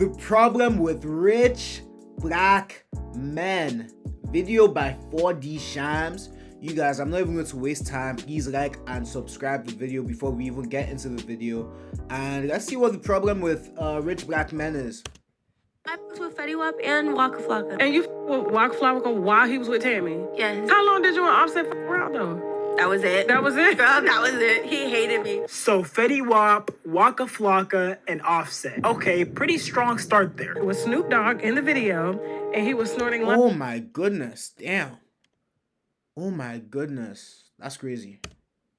The problem with rich black men. Video by 4D Shams. You guys, I'm not even going to waste time. Please like and subscribe the video before we even get into the video. And let's see what the problem with rich black men is. I was with Fetty Wap and Waka Flocka. And you with Waka Flocka while he was with Tammy? Yes. How long did you and Offset fuck around though? That was it. That was it? Girl, that was it. He hated me. So Fetty Wap, Waka Flocka, and Offset. Okay, pretty strong start there. It was Snoop Dogg in the video, and he was snorting. Oh my goodness, damn. Oh my goodness, that's crazy.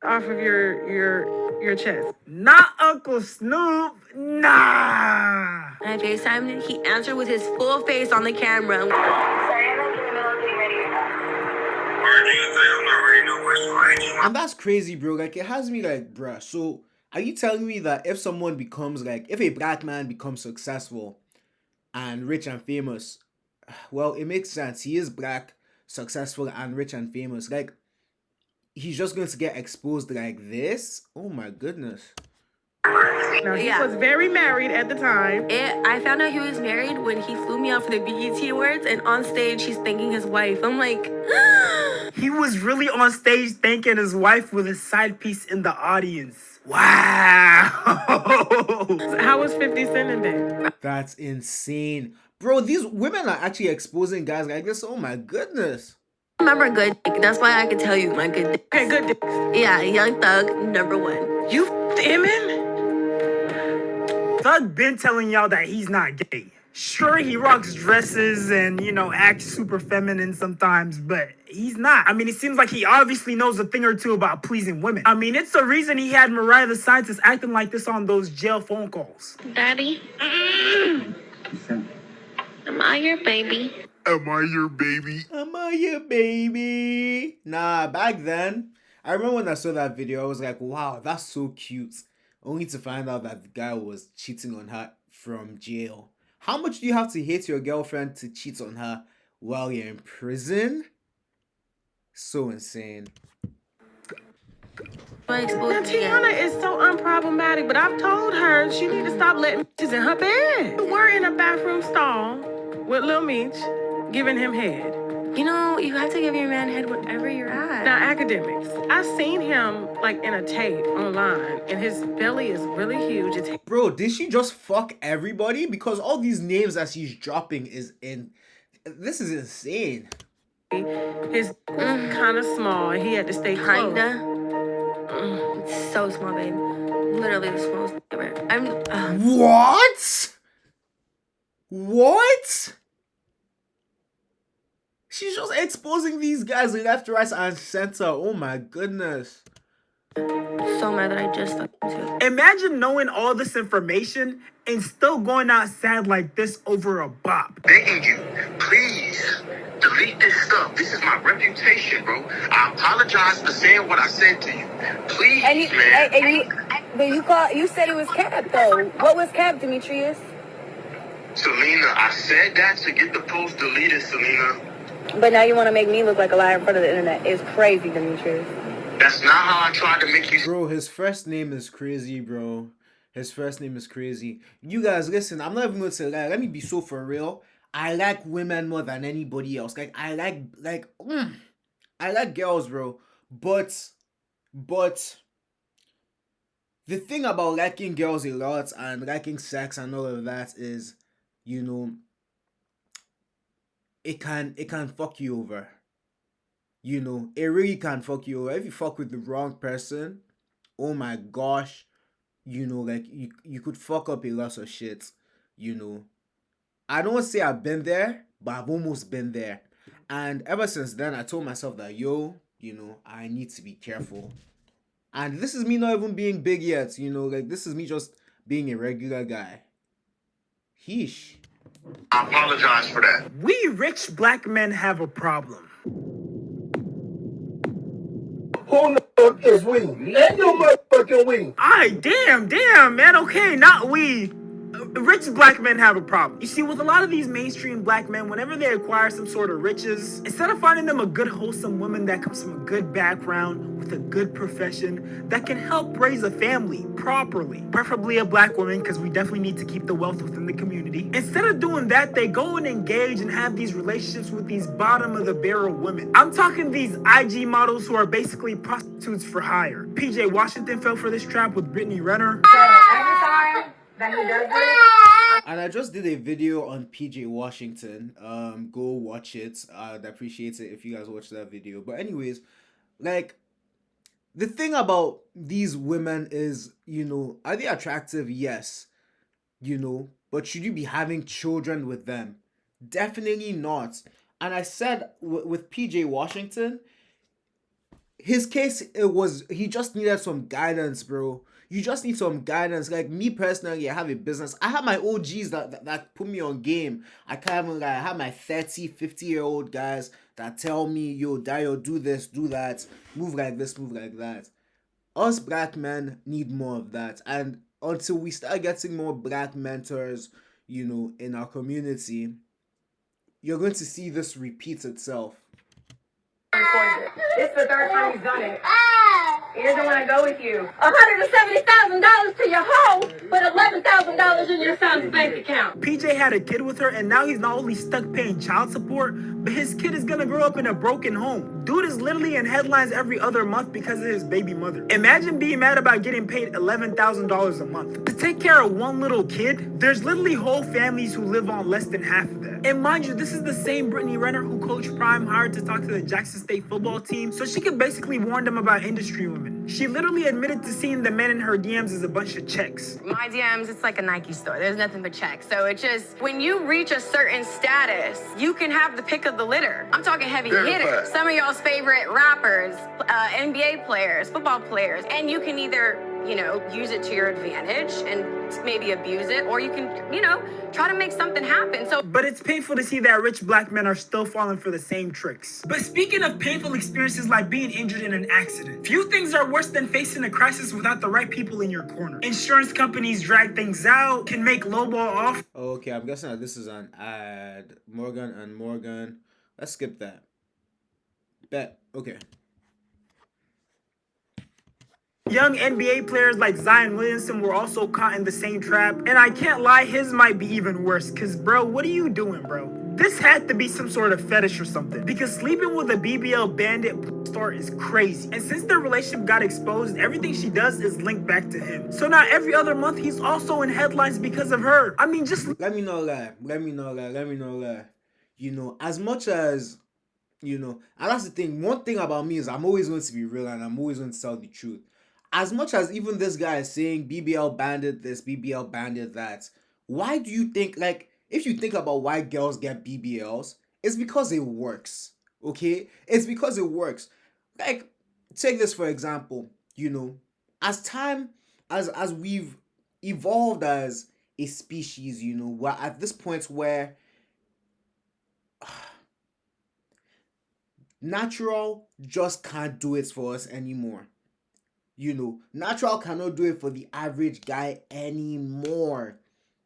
Off of your chest. Not Uncle Snoop, nah. And I FaceTimed him. He answered with his full face on the camera. And that's crazy, bro. Like, it has me like, bruh. So, are you telling me that if someone becomes like, if a black man becomes successful and rich and famous, well, it makes sense. He is black, successful, and rich and famous. Like, he's just going to get exposed like this? Oh my goodness. Now, he was very married at the time. I found out he was married when he flew me out for the BET Awards, and on stage, he's thanking his wife. I'm like, He was really on stage thanking his wife with his side piece in the audience. Wow. How was 50 Cent in there? That's insane. Bro, these women are actually exposing guys like this. Oh my goodness. I remember good dick. That's why I could tell you my good dick. Okay, good. Yeah, Young Thug, #1. You him in? Thug been telling y'all that he's not gay. Sure, he rocks dresses and, acts super feminine sometimes, but he's not. I mean, it seems like he obviously knows a thing or two about pleasing women. I mean, it's the reason he had Mariah the Scientist acting like this on those jail phone calls. Daddy, am I your baby? Am I your baby? Am I your baby? Nah, back then, I remember when I saw that video, I was like, wow, that's so cute. Only to find out that the guy was cheating on her from jail. How much do you have to hate your girlfriend to cheat on her while you're in prison? So insane. I Now, exposed you Tiana again. is so unproblematic, but I've told her she need to stop letting bitches in her bed. We're in a bathroom stall with Lil Meech giving him head. You know, you have to give your man head wherever you're at. Now, academics. I've seen him like in a tape online, and his belly is really huge. It's Bro, did she just fuck everybody? Because all these names that she's dropping is in... This is insane. his kind of small, and he had to stay close. Kinda. It's so small, babe. Literally the smallest ever. What? What? She's just exposing these guys left, right, and center. Oh my goodness. So mad that I just fucking took. Imagine knowing all this information and still going out sad like this over a bop. Begging you, please delete this stuff. This is my reputation, bro. I apologize for saying what I said to you. Please, man. But you said it was cap though. What was cap, Demetrius? Selena, I said that to get the post deleted, Selena. But now you want to make me look like a liar in front of the internet. It's crazy, Demetrius. That's not how I tried to make you. Bro, his first name is crazy, bro. His first name is crazy. You guys, listen, I'm not even going to lie. Let me be so for real. I like women more than anybody else. Like, I like girls, bro. But the thing about liking girls a lot and liking sex and all of that is, it can fuck you over. It really can fuck you over. If you fuck with the wrong person, oh my gosh, like you could fuck up a lot of shit. I don't say I've been there, but I've almost been there. And ever since then, I told myself that, I need to be careful. And this is me not even being big yet, like this is me just being a regular guy. Heesh. I apologize for that. We rich black men have a problem. Who the fuck is we? Name your motherfucking we. Alright, damn, man. Okay, not we. Rich black men have a problem. You see, with a lot of these mainstream black men, whenever they acquire some sort of riches, instead of finding them a good, wholesome woman that comes from a good background, with a good profession, that can help raise a family properly, preferably a black woman, because we definitely need to keep the wealth within the community. Instead of doing that, they go and engage and have these relationships with these bottom of the barrel women. I'm talking these IG models who are basically prostitutes for hire. PJ Washington fell for this trap with Brittany Renner. Every time that he does this, And I just did a video on PJ Washington. Go watch it. I'd appreciate it if you guys watch that video. But anyways, like, the thing about these women is, are they attractive? Yes. But should you be having children with them? Definitely not. And I said with PJ Washington, his case, he just needed some guidance, bro. You just need some guidance. Like me personally, I have a business. I have my OGs that put me on game. I can't even lie. I have my 30, 50-year-old guys that tell me, yo, Dayo, do this, do that, move like this, move like that. Us black men need more of that. And until we start getting more black mentors, in our community, you're going to see this repeat itself. this is the third time he's done it. He doesn't want to go with you. $170,000 to your home, but $11,000 in your son's bank account. PJ had a kid with her, and now he's not only stuck paying child support, but his kid is gonna grow up in a broken home. Dude is literally in headlines every other month because of his baby mother. Imagine being mad about getting paid $11,000 a month. To take care of one little kid, there's literally whole families who live on less than half of that. And mind you, this is the same Brittany Renner who Coach Prime hired to talk to the Jackson State football team so she could basically warn them about industry women. She literally admitted to seeing the men in her DMs as a bunch of checks. My DMs, it's like a Nike store. There's nothing but checks. So it just, when you reach a certain status, you can have the pick of the litter. I'm talking heavy hitters. Some of y'all's favorite rappers, NBA players, football players. And you can either, use it to your advantage and maybe abuse it, or you can, try to make something happen. But it's painful to see that rich black men are still falling for the same tricks. But speaking of painful experiences like being injured in an accident, few things are worse than facing a crisis without the right people in your corner. Insurance companies drag things out, can make lowball off. Okay, I'm guessing that this is an ad. Morgan and Morgan. Let's skip that. Bet. Okay. Young NBA players like Zion Williamson were also caught in the same trap, and I can't lie, his might be even worse, cause bro, what are you doing, bro? This had to be some sort of fetish or something, because sleeping with a BBL bandit star is crazy. And since their relationship got exposed, everything she does is linked back to him. So now every other month, he's also in headlines because of her. I mean, just... Let me not lie. As much as, and that's the thing, one thing about me is I'm always going to be real and I'm always going to tell the truth. As much as even this guy is saying BBL bandit this, BBL bandit that, why do you think, if you think about why girls get BBLs, it's because it works, okay? It's because it works. Take this for example, as we've evolved as a species, we're at this point where natural just can't do it for us anymore. Natural cannot do it for the average guy anymore.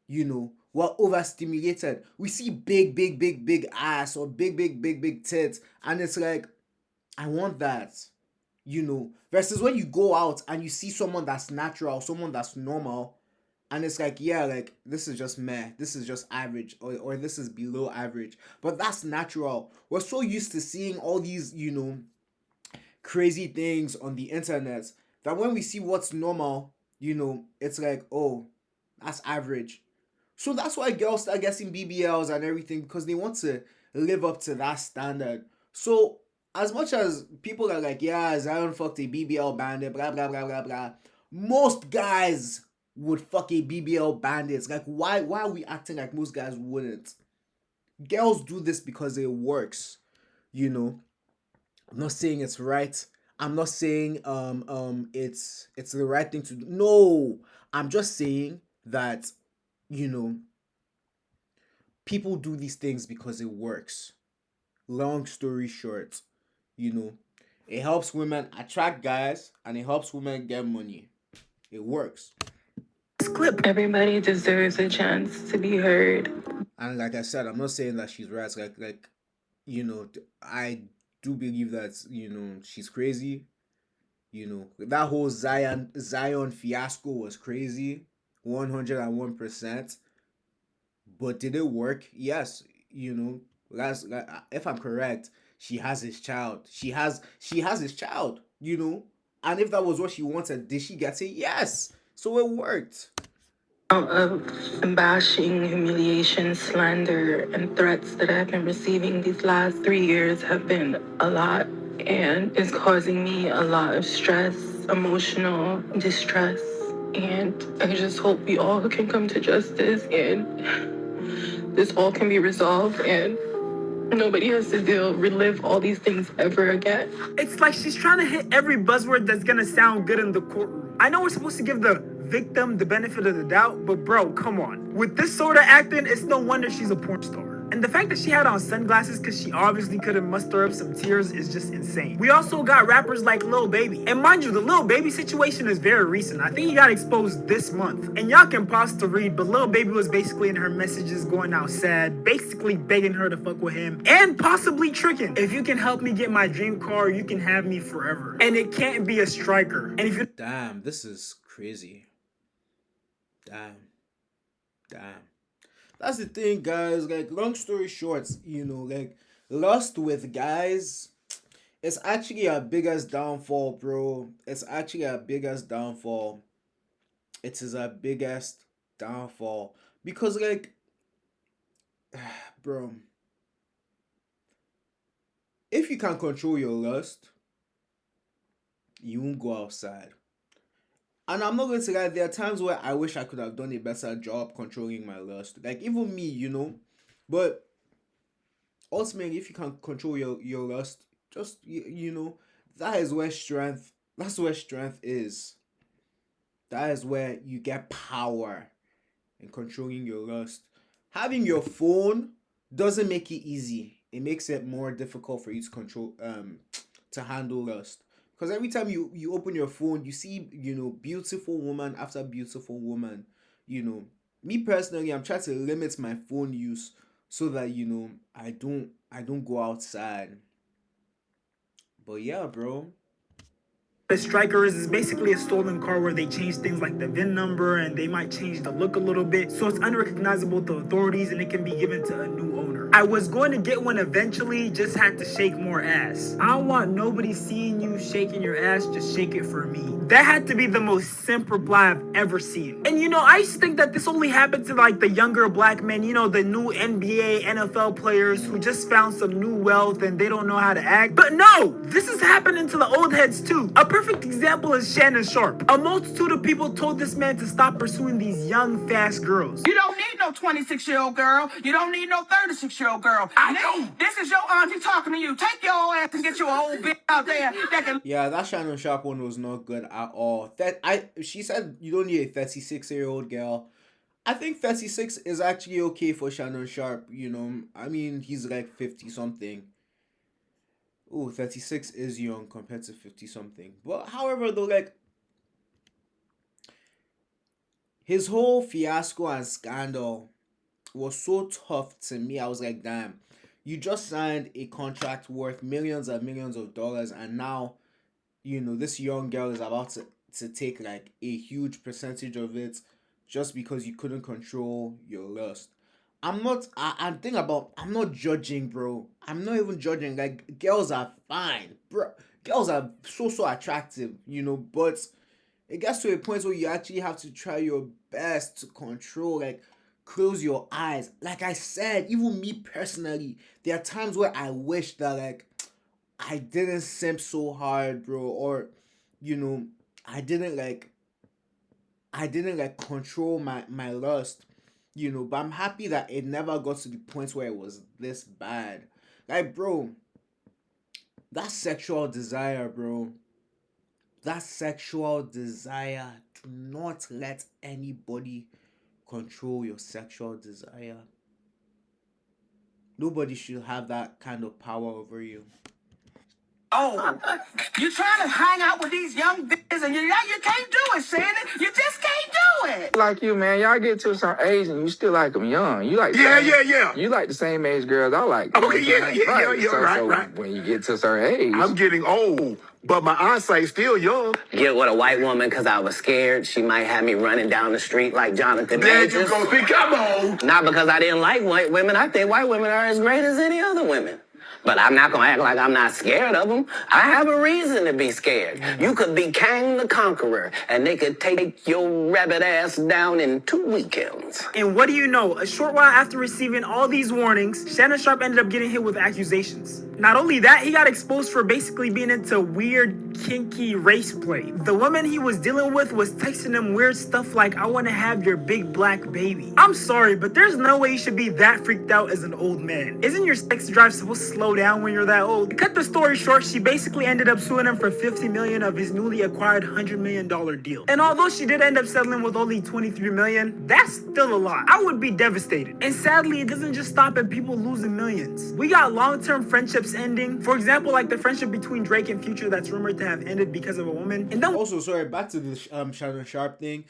We're overstimulated. We see big ass or big tits, and it's like, I want that. Versus when you go out and you see someone that's natural, someone that's normal, and it's like, yeah, this is just meh, this is just average, or this is below average. But that's natural. We're so used to seeing all these, crazy things on the internet that when we see what's normal, it's like, oh, that's average. So that's why girls start getting BBLs and everything, because they want to live up to that standard. So as much as people are like, yeah, Zion fucked a BBL bandit, blah, blah, blah, blah, blah, most guys would fuck a BBL bandit. Why are we acting like most guys wouldn't? Girls do this because it works, I'm not saying it's right. I'm not saying it's the right thing to do. No, I'm just saying that, people do these things because it works. Long story short, it helps women attract guys and it helps women get money. It works. this clip. Everybody deserves a chance to be heard. And like I said, I'm not saying that she's right. Like you know, I do believe that, you know, she's crazy. You know, that whole Zion fiasco was crazy, 101%. But did it work? Yes. You know, if I'm correct, she has his child. She has his child. You know, and if that was what she wanted, did she get it? Yes. So it worked. Of bashing, humiliation, slander, and threats that I've been receiving these last 3 years have been a lot, and it's causing me a lot of stress, emotional distress, and I just hope we all can come to justice and this all can be resolved and nobody has to relive all these things ever again. It's like she's trying to hit every buzzword that's gonna sound good in the courtroom. I know we're supposed to give the victim the benefit of the doubt, but bro, come on. With this sort of acting, it's no wonder she's a porn star. And the fact that she had on sunglasses because she obviously couldn't muster up some tears is just insane. We also got rappers like Lil Baby. And mind you, the Lil Baby situation is very recent. I think he got exposed this month. And y'all can pause to read, but Lil Baby was basically in her messages going out sad, basically begging her to fuck with him, and possibly tricking. If you can help me get my dream car, you can have me forever. And it can't be a striker. And if you... Damn, this is crazy. Damn. That's the thing, guys. Like, long story short, you know, like, lust with guys, it's actually our biggest downfall, bro. It's actually our biggest downfall. It is our biggest downfall. Because, like, bro, if you can control your lust, you won't go outside. And I'm not going to lie, there are times where I wish I could have done a better job controlling my lust. Like, even me, you know. But ultimately, if you can control your lust, just, you know, that's where strength is. That is where you get power in controlling your lust. Having your phone doesn't make it easy. It makes it more difficult for you to control, to handle lust. Because every time you open your phone, you see, you know, beautiful woman after beautiful woman. You know, me personally, I'm trying to limit my phone use so that, you know, I don't go outside. But yeah, bro. The striker is basically a stolen car where they change things like the VIN number and they might change the look a little bit, so it's unrecognizable to authorities and it can be given to a new owner. I was going to get one eventually, just had to shake more ass. I don't want nobody seeing you shaking your ass, just shake it for me. That had to be the most simp reply I've ever seen. And you know, I used to think that this only happened to like the younger black men, you know, the new NBA, NFL players who just found some new wealth and they don't know how to act. But no, this is happening to the old heads too. A perfect example is Shannon Sharp. A multitude of people told this man to stop pursuing these young, fast girls. You don't need no 26-year-old girl. You don't need no 36-year-old girl. I know. This is your auntie talking to you. Take your old ass and get your old bitch out there that can... Yeah, that Shannon Sharp one was not good at all. She said you don't need a 36-year-old girl. I think 36 is actually okay for Shannon Sharp, you know. I mean, he's like 50-something. Oh, 36 is young compared to 50-something. But however, though, like, his whole fiasco and scandal was so tough to me. I was like, damn, you just signed a contract worth millions and millions of dollars, and now, you know, this young girl is about to take like a huge percentage of it just because you couldn't control your lust. I'm not judging, bro. I'm not even judging. Like, girls are fine, bro. Girls are so attractive, you know, but it gets to a point where you actually have to try your best to control, like, close your eyes. Like I said, even me personally, there are times where I wish that, like, I didn't simp so hard, bro, or, you know, I didn't control my lust. You know, but I'm happy that it never got to the point where it was this bad. Like, bro, that sexual desire, bro. That sexual desire. Do not let anybody control your sexual desire. Nobody should have that kind of power over you. Oh, you trying to hang out with these young bitches and you can't do it, Shannon. You just can't do it. Like you, man, y'all get to a certain age and you still like them young. You like Yeah. You like the same age girls I like. Okay, yeah, right. When you get to a certain age, I'm getting old, but my eyesight's still young. Get with a white woman because I was scared she might have me running down the street like Jonathan There Majors. you go. See, come on. Not because I didn't like white women. I think white women are as great as any other women. But I'm not going to act like I'm not scared of them. I have a reason to be scared. You could be Kang the Conqueror, and they could take your rabbit ass down in 2 weekends. And what do you know? A short while after receiving all these warnings, Shannon Sharpe ended up getting hit with accusations. Not only that, he got exposed for basically being into weird, kinky race play. The woman he was dealing with was texting him weird stuff like, I want to have your big black baby. I'm sorry, but there's no way you should be that freaked out as an old man. Isn't your sex drive supposed to slow down when you're that old? To cut the story short, she basically ended up suing him for $50 million of his newly acquired $100 million deal. And although she did end up settling with only $23 million, that's still a lot. I would be devastated. And sadly, it doesn't just stop at people losing millions. We got long-term friendships ending. For example, like the friendship between Drake and Future that's rumored to have ended because of a woman. And then Also, sorry, back to the Shannon Sharpe thing.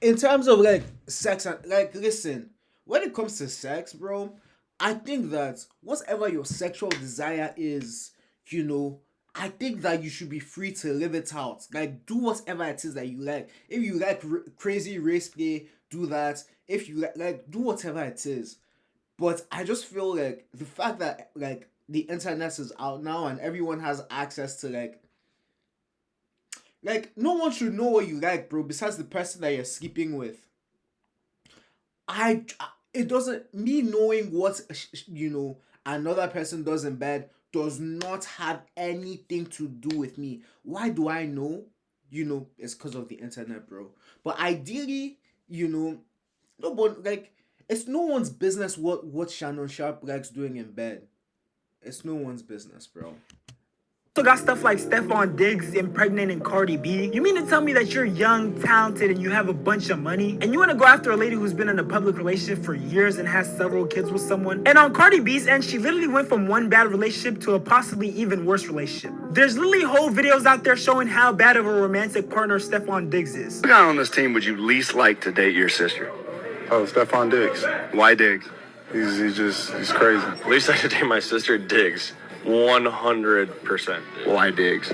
In terms of like sex, like listen, when it comes to sex, bro, I think that whatever your sexual desire is, you know, I think that you should be free to live it out. Like, do whatever it is that you like. If you like crazy race play, do that. If you like, do whatever it is. But I just feel like the fact that like the internet is out now and everyone has access to like no one should know what you like, bro, besides the person that you're sleeping with. It doesn't, me knowing what you know another person does in bed does not have anything to do with me. Why do I know? You know, it's because of the internet, bro. But ideally, you know, no one, like, it's no one's business what Shannon Sharpe likes doing in bed. It's no one's business, bro. also got stuff like Stephon Diggs impregnating Cardi B. You mean to tell me that you're young, talented, and you have a bunch of money, and you want to go after a lady who's been in a public relationship for years and has several kids with someone? And on Cardi B's end, she literally went from one bad relationship to a possibly even worse relationship. There's literally whole videos out there showing how bad of a romantic partner Stephon Diggs is. What guy on this team would you least like to date your sister? Oh, Stephon Diggs. Why Diggs? He's crazy. At least I could date my sister, Diggs. 100%. Why Diggs?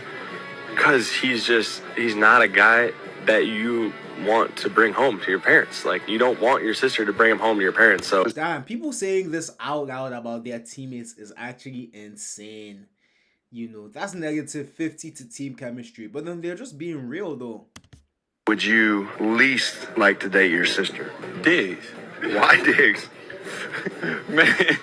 Because he's not a guy that you want to bring home to your parents. Like, you don't want your sister to bring him home to your parents. So damn, people saying this out loud about their teammates is actually insane. You know, that's negative 50 to team chemistry. But then they're just being real though. Would you least like to date your sister? Diggs. Why Diggs? Man,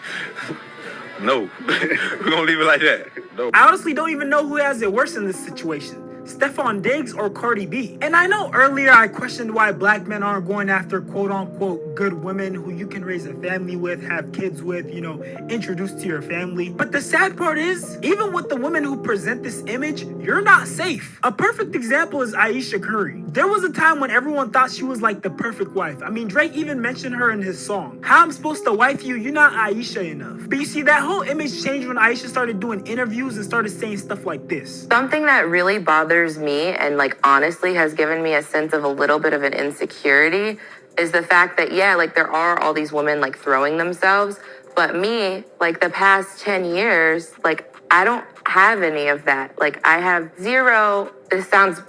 no. We're gonna leave it like that. No. I honestly don't even know who has it worse in this situation, Stephon Diggs or Cardi B. And I know earlier I questioned why black men aren't going after quote-unquote good women who you can raise a family with, have kids with, you know, introduce to your family. But the sad part is, even with the women who present this image, you're not safe. A perfect example is Ayesha Curry. There was a time when everyone thought she was like the perfect wife. I mean, Drake even mentioned her in his song. How I'm supposed to wife you, you're not Ayesha enough. But you see, that whole image changed when Ayesha started doing interviews and started saying stuff like this. Something that really bothers me and like honestly has given me a sense of a little bit of an insecurity is the fact that, yeah, like there are all these women like throwing themselves, but me, like the past 10 years, like I don't have any of that. Like I have zero, this sounds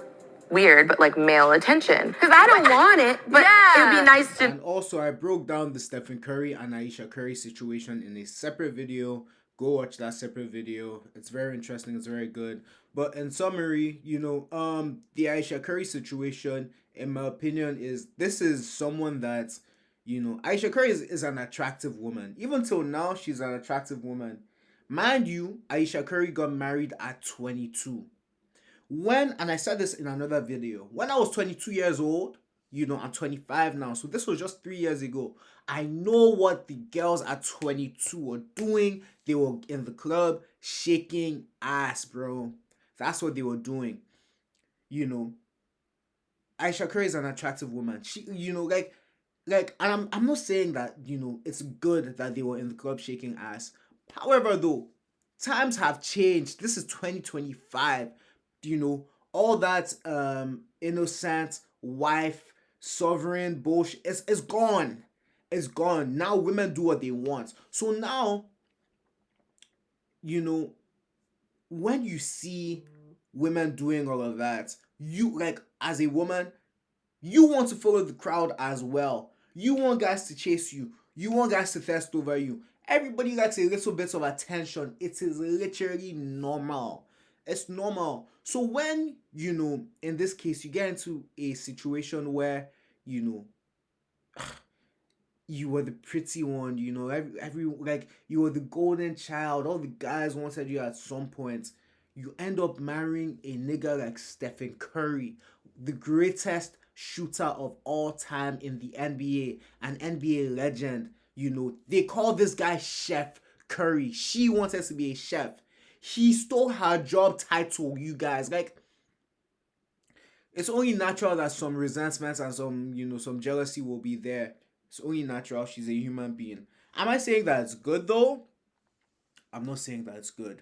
weird, but like male attention. Because I don't want it, but it'd be nice to. And also, I broke down the Stephen Curry and Ayesha Curry situation in a separate video. Go watch that separate video. It's very interesting. It's very good. But in summary, you know, the Ayesha Curry situation, in my opinion, this is someone that, you know, Ayesha Curry is an attractive woman. Even till now, she's an attractive woman. Mind you, Ayesha Curry got married at 22. And I said this in another video, when I was 22 years old, you know, I'm 25 now, so this was just 3 years ago. I know what the girls at 22 were doing. They were in the club shaking ass, bro. That's what they were doing. You know, Ayesha Curry is an attractive woman. She, you know, like, and I'm not saying that, you know, it's good that they were in the club shaking ass. However, though, times have changed. This is 2025. You know, all that innocent wife sovereign bullshit is gone. It's gone. Now women do what they want. So now, you know, when you see women doing all of that, you, like, as a woman, you want to follow the crowd as well. You want guys to chase you. You want guys to thirst over you. Everybody likes a little bit of attention. It is literally normal. It's normal. So when, you know, in this case, you get into a situation where, you know, you were the pretty one, you know, every like, you were the golden child, all the guys wanted you at some point. You end up marrying a nigga like Stephen Curry, the greatest shooter of all time in the NBA, an NBA legend. You know, they call this guy Chef Curry. She wanted to be a chef. He stole her job title, you guys. Like, it's only natural that some resentment and some, you know, some jealousy will be there. It's only natural. She's a human being. Am I saying that it's good though? I'm not saying that it's good.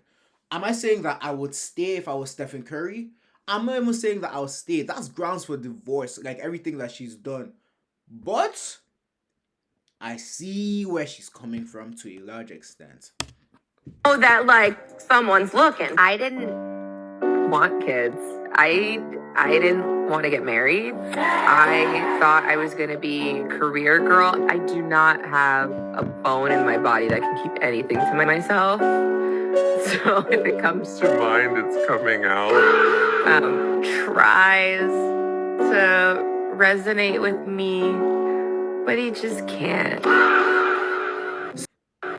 Am I saying that I would stay if I was Stephen Curry? I'm not even saying that I would stay. That's grounds for divorce, like everything that she's done. But I see where she's coming from to a large extent. Oh, that like someone's looking. I didn't want kids. I didn't want to get married. I thought I was going to be a career girl. I do not have a bone in my body that can keep anything to myself. So if it comes to mind, it's coming out. Tries to resonate with me, but he just can't.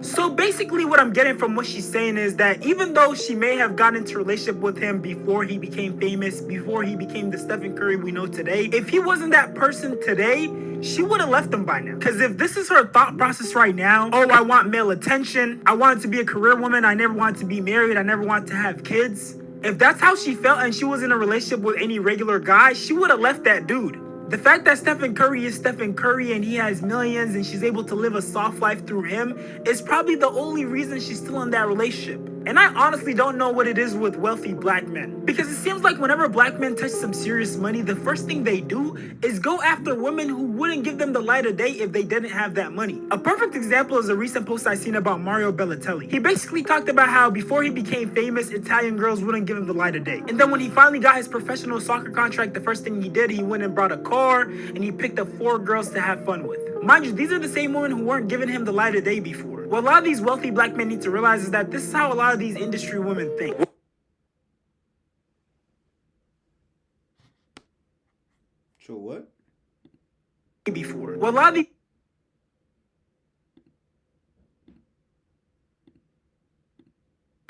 So basically what I'm getting from what she's saying is that even though she may have gotten into a relationship with him before he became famous, before he became the Stephen Curry we know today, if he wasn't that person today, she would have left him by now. Because if this is her thought process right now, oh, I want male attention, I wanted to be a career woman, I never wanted to be married, I never wanted to have kids. If that's how she felt and she was in a relationship with any regular guy, she would have left that dude. The fact that Stephen Curry is Stephen Curry and he has millions and she's able to live a soft life through him is probably the only reason she's still in that relationship. And I honestly don't know what it is with wealthy black men. Because it seems like whenever black men touch some serious money, the first thing they do is go after women who wouldn't give them the light of day if they didn't have that money. A perfect example is a recent post I seen about Mario Balotelli. He basically talked about how before he became famous, Italian girls wouldn't give him the light of day. And then when he finally got his professional soccer contract, the first thing he did, he went and brought a car and he picked up 4 girls to have fun with. Mind you, these are the same women who weren't giving him the light of day before. What a lot of these wealthy black men need to realize is that this is how a lot of these industry women think. Sure, what? Before. What a lot of these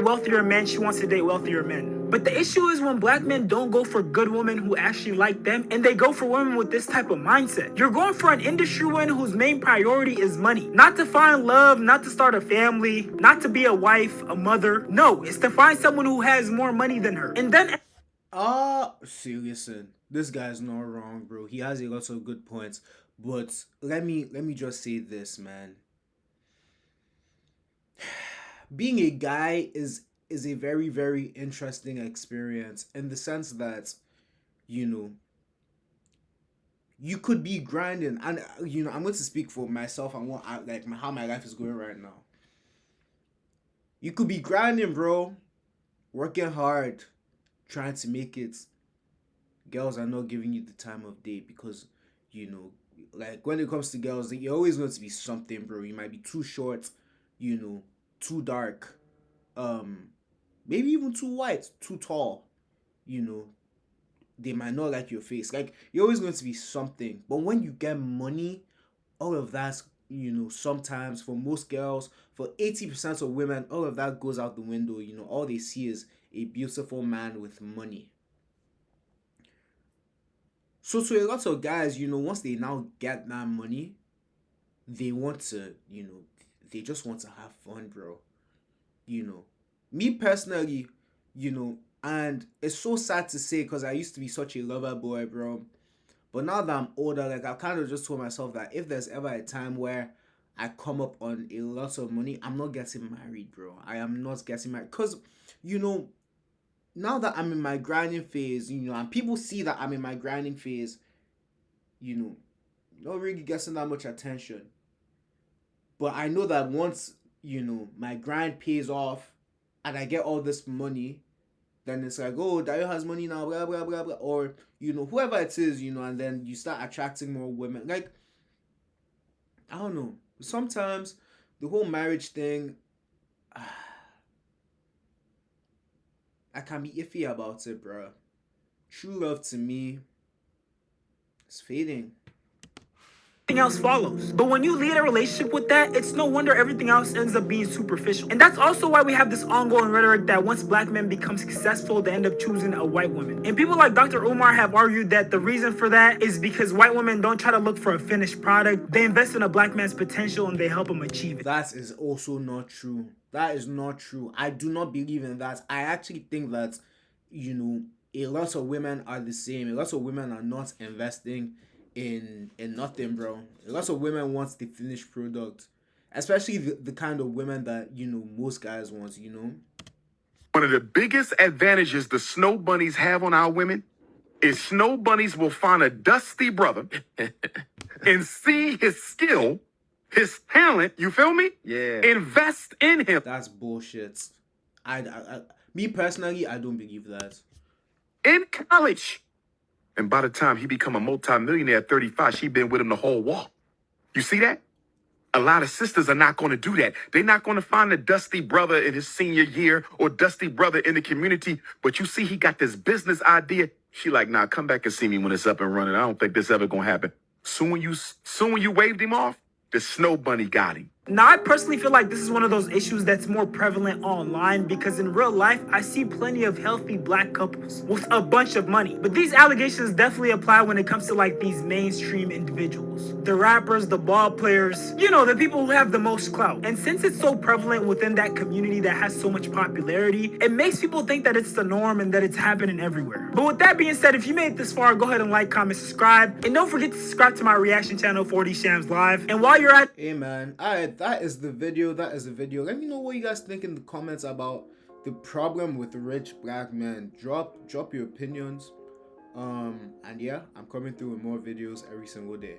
wealthier men, she wants to date wealthier men. But the issue is when black men don't go for good women who actually like them, and they go for women with this type of mindset. You're going for an industry woman whose main priority is money. Not to find love, not to start a family, not to be a wife, a mother. No, it's to find someone who has more money than her. And then see, listen, this guy's not wrong, bro. He has a lot of good points. But let me just say this, man. Being a guy is a very, very interesting experience in the sense that, you know, you could be grinding, and you know, I'm going to speak for myself and how my life is going right now. You could be grinding, bro, working hard, trying to make it. Girls are not giving you the time of day because, you know, like when it comes to girls, you're always going to be something, bro. You might be too short, you know, too dark, maybe even too white, too tall, you know, they might not like your face. Like, you're always going to be something. But when you get money, all of that, you know, sometimes for most girls, for 80% of women, all of that goes out the window. You know, all they see is a beautiful man with money. So to a lot of guys, you know, once they now get that money, they want to, you know, they just want to have fun, bro. You know, me personally, you know, and it's so sad to say because I used to be such a lover boy, bro. But now that I'm older, like, I've kind of just told myself that if there's ever a time where I come up on a lot of money, I'm not getting married, bro. I am not getting married. Because, you know, now that I'm in my grinding phase, you know, and people see that I'm in my grinding phase, you know, not really getting that much attention. But I know that once, you know, my grind pays off and I get all this money, then it's like, oh, Dayo has money now, blah, blah, blah, blah. Or, you know, whoever it is, you know, and then you start attracting more women. Like, I don't know. Sometimes the whole marriage thing, I can be iffy about it, bro. True love to me is fading. Everything else follows. But when you lead a relationship with that, it's no wonder everything else ends up being superficial. And that's also why we have this ongoing rhetoric that once black men become successful, they end up choosing a white woman. And people like Dr. Umar have argued that the reason for that is because white women don't try to look for a finished product. They invest in a black man's potential and they help him achieve it. That is also not true. That is not true. I do not believe in that. I actually think that, you know, a lot of women are the same. A lot of women are not investing in nothing, bro. A lot of women want the finished product, especially the kind of women that, you know, most guys want, you know. One of the biggest advantages the snow bunnies have on our women is snow bunnies will find a dusty brother and see his skill, his talent, you feel me? Yeah. Invest in him. That's bullshit. Me personally, I don't believe that. In college. And by the time he become a multimillionaire at 35, she been with him the whole walk. You see that? A lot of sisters are not going to do that. They're not going to find a dusty brother in his senior year or dusty brother in the community. But you see, he got this business idea. She like, nah, come back and see me when it's up and running. I don't think this ever going to happen. Soon when you waved him off, the snow bunny got him. Now, I personally feel like this is one of those issues that's more prevalent online because in real life, I see plenty of healthy black couples with a bunch of money. But these allegations definitely apply when it comes to like these mainstream individuals. The rappers, the ball players, you know, the people who have the most clout. And since it's so prevalent within that community that has so much popularity, it makes people think that it's the norm and that it's happening everywhere. But with that being said, if you made it this far, go ahead and like, comment, subscribe. And don't forget to subscribe to my reaction channel, 4D Shams Live. And while you're at... Hey, man. Alright. That is the video. Let me know what you guys think in the comments about the problem with rich black men. Drop your opinions. And yeah, I'm coming through with more videos every single day.